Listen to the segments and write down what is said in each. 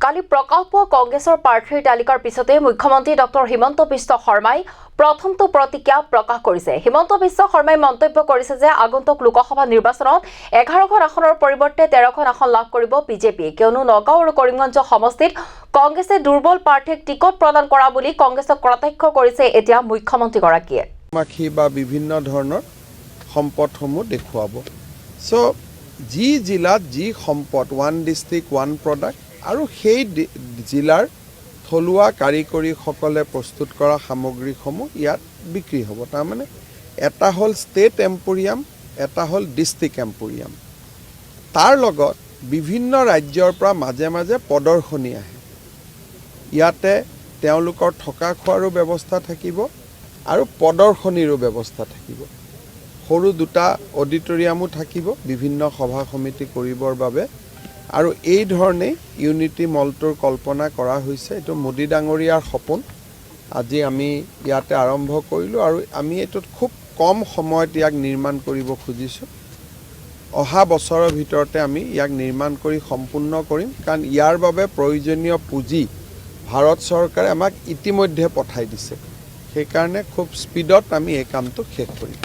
কালি প্ৰকল্প কংগ্ৰেছৰ প্ৰাৰ্থীৰ তালিকাৰ পিছতে মুখ্যমন্ত্ৰী ডক্টৰ হিমন্ত বিশ্ব শৰ্মাই প্ৰথমটো প্ৰতিক্ৰিয়া প্ৰকাশ কৰিছে। হিমন্ত বিশ্ব শৰ্মাই মন্তব্য কৰিছে যে আগন্তুক লোকসভা নিৰ্বাচনত 11খন আসনৰ পৰিৱৰ্তে 13খন আসন লাভ কৰিব বিজেপি, কিয়নো নগাঁও আৰু কৰিমগঞ্জ সমষ্টিত কংগ্ৰেছে দুৰ্বল প্ৰাৰ্থীক টিকট প্ৰদান কৰা বুলি কংগ্ৰেছক কটাক্ষ কৰিছে এতিয়া মুখ্যমন্ত্ৰীগৰাকীয়ে। মাখি বা বিভিন্ন ধৰণৰ সম্পদসমূহ দেখুৱাব। সো যি জিলাত যি সম্পদ, ওৱান ডিষ্ট্ৰিক্ট ওৱান প্ৰডাক্ট, আৰু সেই জিলাৰ থলুৱা কাৰিকৰীসকলে প্ৰস্তুত কৰা সামগ্ৰীসমূহ ইয়াত বিক্ৰী হ'ব। তাৰমানে এটা হ'ল ষ্টেট এম্পৰিয়াম, এটা হ'ল ডিষ্ট্ৰিক্ট এম্পৰিয়াম। তাৰ লগত বিভিন্ন ৰাজ্যৰ পৰা মাজে মাজে প্ৰদৰ্শনী আহে। ইয়াতে তেওঁলোকৰ থকা খোৱাৰো ব্যৱস্থা থাকিব আৰু প্ৰদৰ্শনীৰো ব্যৱস্থা থাকিব। সৰু দুটা অডিটৰিয়ামো থাকিব বিভিন্ন সভা সমিতি কৰিবৰ বাবে। আৰু এই ধৰণেই ইউনিটি মলটোৰ কল্পনা কৰা হৈছে। এইটো মোদী ডাঙৰীয়াৰ সপোন। আজি আমি ইয়াতে আৰম্ভ কৰিলোঁ আৰু আমি এইটোত খুব কম সময়ত ইয়াক নিৰ্মাণ কৰিব খুজিছোঁ। অহা বছৰৰ ভিতৰতে আমি ইয়াক নিৰ্মাণ কৰি সম্পূৰ্ণ কৰিম, কাৰণ ইয়াৰ বাবে প্ৰয়োজনীয় পুঁজি ভাৰত চৰকাৰে আমাক ইতিমধ্যে পঠাই দিছে। সেইকাৰণে খুব স্পীডত আমি এই কামটো শেষ কৰিম।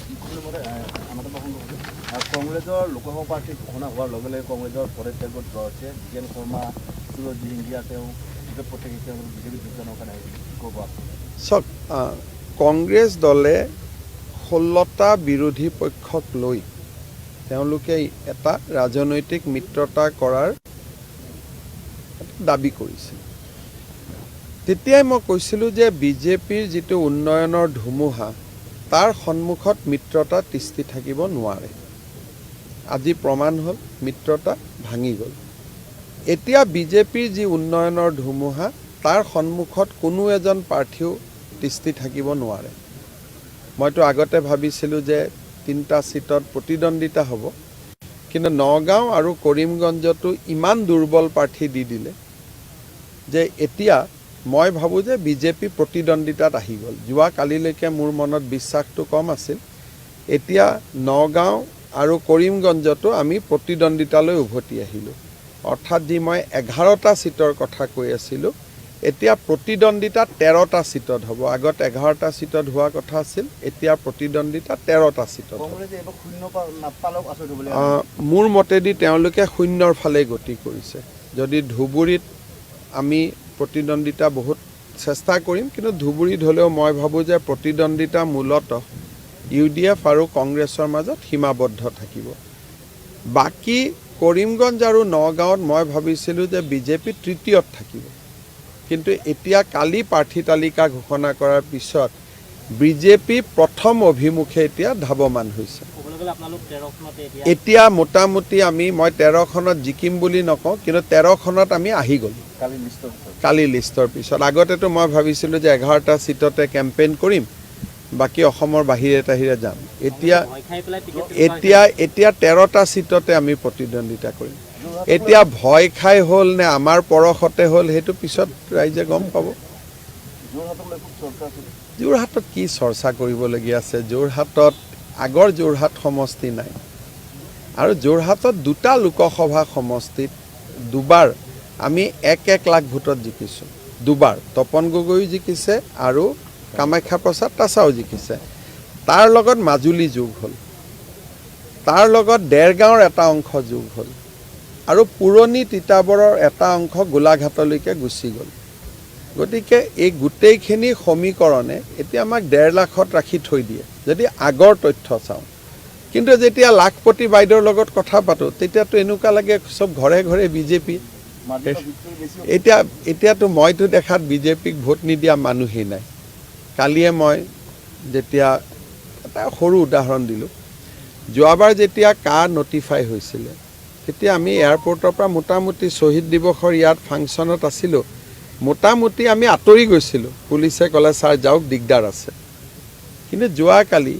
কংগ্ৰেছৰ লোকসভা প্ৰাৰ্থী ঘোষণা হোৱাৰ লগে লগে কংগ্ৰেছৰ পদত্যাগত আছে জিতেন শৰ্মা, সুৰজ দিহিঙ্গীয়া, তেওঁ প্ৰত্যেকে বিজেপি যোগদানৰ কাৰণে ক'ব। চাওক, কংগ্ৰেছ দলে 16টা বিৰোধী পক্ষক লৈ তেওঁলোকে এটা ৰাজনৈতিক মিত্ৰতা কৰাৰ দাবী কৰিছিল। তেতিয়াই মই কৈছিলোঁ যে বিজেপিৰ যিটো উন্নয়নৰ ধুমুহা, তাৰ সন্মুখত মিত্ৰতা তিষ্ঠি থাকিব নোৱাৰে। আজি প্ৰমাণ হ'ল মিত্ৰতা ভাঙি গ'ল। এতিয়া বিজেপিৰ যি উন্নয়নৰ ধুমুহা, তাৰ সন্মুখত কোনো এজন প্ৰাৰ্থীও তিষ্ঠি থাকিব নোৱাৰে। মইতো আগতে ভাবিছিলোঁ যে 3টা ছিটত প্ৰতিদ্বন্দ্বিতা হ'ব, কিন্তু নগাঁও আৰু কৰিমগঞ্জতো ইমান দুৰ্বল প্ৰাৰ্থী দি দিলে যে এতিয়া মই ভাবোঁ যে বিজেপি প্ৰতিদ্বন্দ্বিতাত আহি গ'ল। যোৱাকালিলৈকে মোৰ মনত বিশ্বাসটো কম আছিল, এতিয়া নগাঁও আৰু কৰিমগঞ্জতো আমি প্ৰতিদ্বন্দ্বিতালৈ উভতি আহিলোঁ। অৰ্থাৎ যি মই 11টা ছিটৰ কথা কৈ আছিলোঁ, এতিয়া প্ৰতিদ্বন্দ্বিতা 13টা ছিটত হ'ব। আগত 11টা ছিটত হোৱা কথা আছিল, এতিয়া প্ৰতিদ্বন্দ্বিতা 13টা ছিটত। মোৰ মতেদি তেওঁলোকে শূন্যৰ ফালে গতি কৰিছে। যদি ধুবুৰীত আমি প্ৰতিদ্বন্দ্বিতা বহুত চেষ্টা কৰিম, কিন্তু ধুবুৰীত হ'লেও মই ভাবোঁ যে প্ৰতিদ্বন্দ্বিতা মূলতঃ UDF আৰু কংগ্ৰেছৰ মাজত সীমাবদ্ধ থাকিব। বাকী কৰিমগঞ্জ আৰু নগাঁৱত মই ভাবিছিলোঁ যে বিজেপি তৃতীয়ত থাকিব, কিন্তু এতিয়া কালি প্ৰাৰ্থী তালিকা ঘোষণা কৰাৰ পিছত বিজেপি প্ৰথম অভিমুখে এতিয়া ধাৱমান হৈছে। এতিয়া মোটামুটি মই 13খনত জিকিম বুলি নকওঁ, কিন্তু 13খনত আমি আহি গ'লোঁ কালি লিষ্টৰ পিছত। আগতেতো মই ভাবিছিলোঁ যে 11টা ছিটতে কেম্পেইন কৰিম, বাকী অসমৰ বাহিৰে তাহিৰে যাম। এতিয়া 13টা ছিটতে আমি প্ৰতিদ্বন্দ্বিতা কৰিম। এতিয়া ভয় খাই হ'ল নে আমাৰ পৰশতে হ'ল, সেইটো পিছত ৰাইজে গম পাব। যোৰহাটত কি চৰ্চা কৰিবলগীয়া আছে? যোৰহাটত আগৰ যোৰহাট সমষ্টি নাই, আৰু যোৰহাটত 2টা লোকসভা সমষ্টিত দুবাৰ আমি 1 লাখ ভোটত জিকিছোঁ। দুবাৰ তপন গগৈও জিকিছে আৰু কামাখ্যা প্ৰসাদ তাছাও জিকিছে। তাৰ লগত মাজুলী যোগ হ'ল, তাৰ লগত দেৰগাঁৱৰ এটা অংশ যোগ হ'ল, আৰু পুৰণি তিতাবৰৰ এটা অংশ গোলাঘাটলৈকে গুচি গ'ল। গতিকে এই গোটেইখিনি সমীকৰণে এতিয়া আমাক 1.5 লাখত ৰাখি থৈ দিয়ে যদি আগৰ তথ্য চাওঁ। কিন্তু যেতিয়া লাখপতি বাইদেউৰ লগত কথা পাতোঁ, তেতিয়াতো এনেকুৱা লাগে চব ঘৰে ঘৰে বিজেপি। এতিয়াতো মইতো দেখাত বিজেপিক ভোট নিদিয়া মানুহেই নাই। কালিয়ে মই যেতিয়া এটা সৰু উদাহৰণ দিলোঁ, যোৱাবাৰ যেতিয়া নটিফাই হৈছিলে, তেতিয়া আমি এয়াৰপৰ্টৰ পৰা মোটামুটি শ্বহীদ দিৱসৰ ইয়াত ফাংচনত আছিলোঁ, মোটামুটি আমি আঁতৰি গৈছিলোঁ। পুলিচে ক'লে ছাৰ যাওক, দিগদাৰ আছে। কিন্তু যোৱাকালি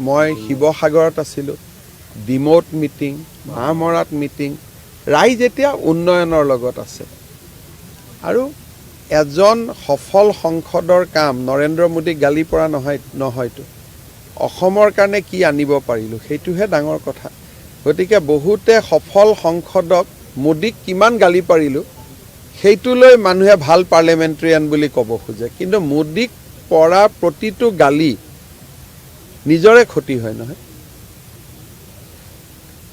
মই শিৱসাগৰত আছিলোঁ, ডিমৌত মিটিং, মাহমৰাত মিটিং। ৰাইজ এতিয়া উন্নয়নৰ লগত আছে। আৰু এজন সফল সংসদৰ কাম নৰেন্দ্ৰ মোদীক গালি পৰা নহয়তো, অসমৰ কাৰণে কি আনিব পাৰিলোঁ সেইটোহে ডাঙৰ কথা। গতিকে বহুতে সফল সংসদক মোদীক কিমান গালি পাৰিলোঁ সেইটোলৈ মানুহে ভাল পাৰ্লিয়ামেণ্টেৰিয়ান বুলি ক'ব খোজে কিন্তু মোদীক পৰা প্ৰতিটো গালি নিজৰে ক্ষতি হয় নহয়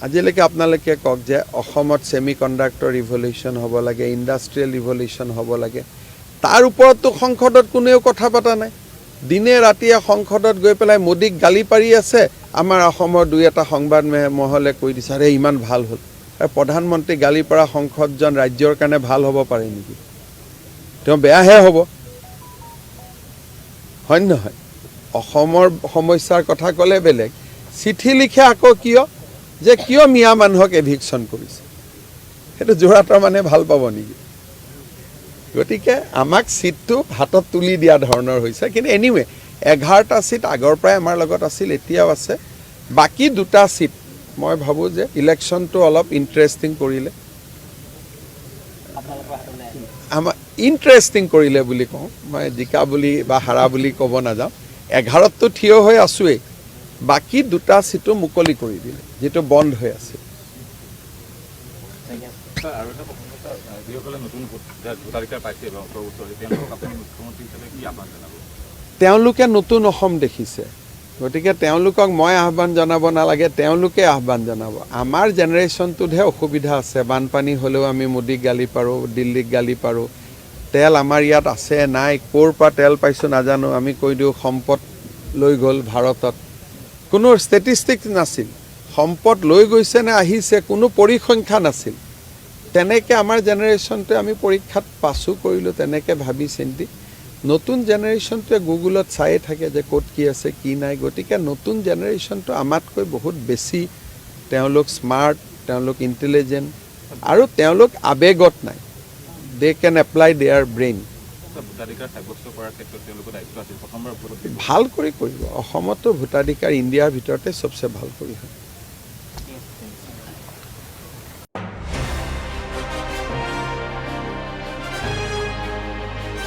আজিলৈকে আপোনালোকে কওক যে অসমত ছেমি কণ্ডাক্টৰ ৰিভলিউশ্যন হ'ব লাগে ইণ্ডাষ্ট্ৰিয়েল ৰিভলিউশ্যন হ'ব লাগে তাৰ ওপৰততো সংসদত কোনেও কথা পতা নাই দিনে ৰাতিয়ে সংসদত গৈ পেলাই মোদীক গালি পাৰি আছে আমাৰ অসমৰ দুই এটা সংবাদ মহলে কৈ দিছে আৰে ইমান ভাল হ'ল প্ৰধানমন্ত্ৰী গালি পৰা সংসদজন ৰাজ্যৰ কাৰণে ভাল হ'ব পাৰে নেকি তেওঁ বেয়াহে হ'ব হয় নহয় অসমৰ সমস্যাৰ কথা ক'লে বেলেগ চিঠি লিখে আকৌ কিয় মিয়া মানুহক এভিকশ্যন কৰিছে সেইটো যোৰহাটৰ মানে ভাল পাব নেকি গতিকে আমাক চিটটো হাতত তুলি দিয়া ধৰণৰ হৈছে কিন্তু এনিৱে 11টা চিট আগৰ পৰাই আমাৰ লগত আছিল এতিয়াও আছে বাকী দুটা চিট মই ভাবোঁ যে ইলেকশ্যনটো অলপ ইণ্টাৰেষ্টিং কৰিলে আমাৰ ইণ্টাৰেষ্টিং কৰিলে বুলি কওঁ মই জিকা বুলি বা হাৰা বুলি ক'ব নাযাওঁ 11ততো থিয় হৈ আছোৱেই বাকী দুটা চিটো মুকলি কৰি দিলে যেটো বন্ধ হৈ আছে আৰু এটা প্ৰসংগ যিসকলে নতুন ভোটাধিকাৰ পাইছে বা 18 বছৰ তেওঁলোকক আপুনি মুখ্যমন্ত্ৰী হিচাপে কি আহ্বান জনাব তেওঁলোকে নতুন অসম দেখিছে গতিকে তেওঁলোকক মই আহ্বান জনাব নালাগে তেওঁলোকে আহ্বান জনাব আমাৰ জেনেৰেশ্যনটোতহে অসুবিধা আছে বানপানী হ'লেও আমি মোদীক গালি পাৰোঁ দিল্লীক গালি পাৰোঁ তেল আমাৰ ইয়াত আছে নাই ক'ৰ পৰা তেল পাইছোঁ নাজানো আমি কৈ দিওঁ সম্পদ লৈ গ'ল ভাৰতত কোনো ষ্টেটিষ্টিক্স নাছিল সম্পদ লৈ গৈছে নে আহিছে কোনো পৰিসংখ্যা নাছিল তেনেকৈ আমাৰ জেনেৰেশ্যনটোৱে আমি পৰীক্ষাত পাছো কৰিলোঁ তেনেকৈ ভাবি চিন্তি নতুন জেনেৰেশ্যনটোৱে গুগলত চায়ে থাকে যে ক'ত কি আছে কি নাই গতিকে নতুন জেনেৰেশ্যনটো আমাতকৈ বহুত বেছি তেওঁলোক স্মাৰ্ট তেওঁলোক ইণ্টেলিজেণ্ট আৰু তেওঁলোক আৱেগত নাই দে কেন এপ্লাই দেয়াৰ ব্ৰেইন ভোটাধিকাৰ সাব্যস্ত কৰাৰ ক্ষেত্ৰত তেওঁলোকৰ দায়িত্ব আছিল প্ৰথমবাৰ ভাল কৰি কৰিব অসমতো ভোটাধিকাৰ ইণ্ডিয়াৰ ভিতৰতে চবচে ভাল কৰি হয়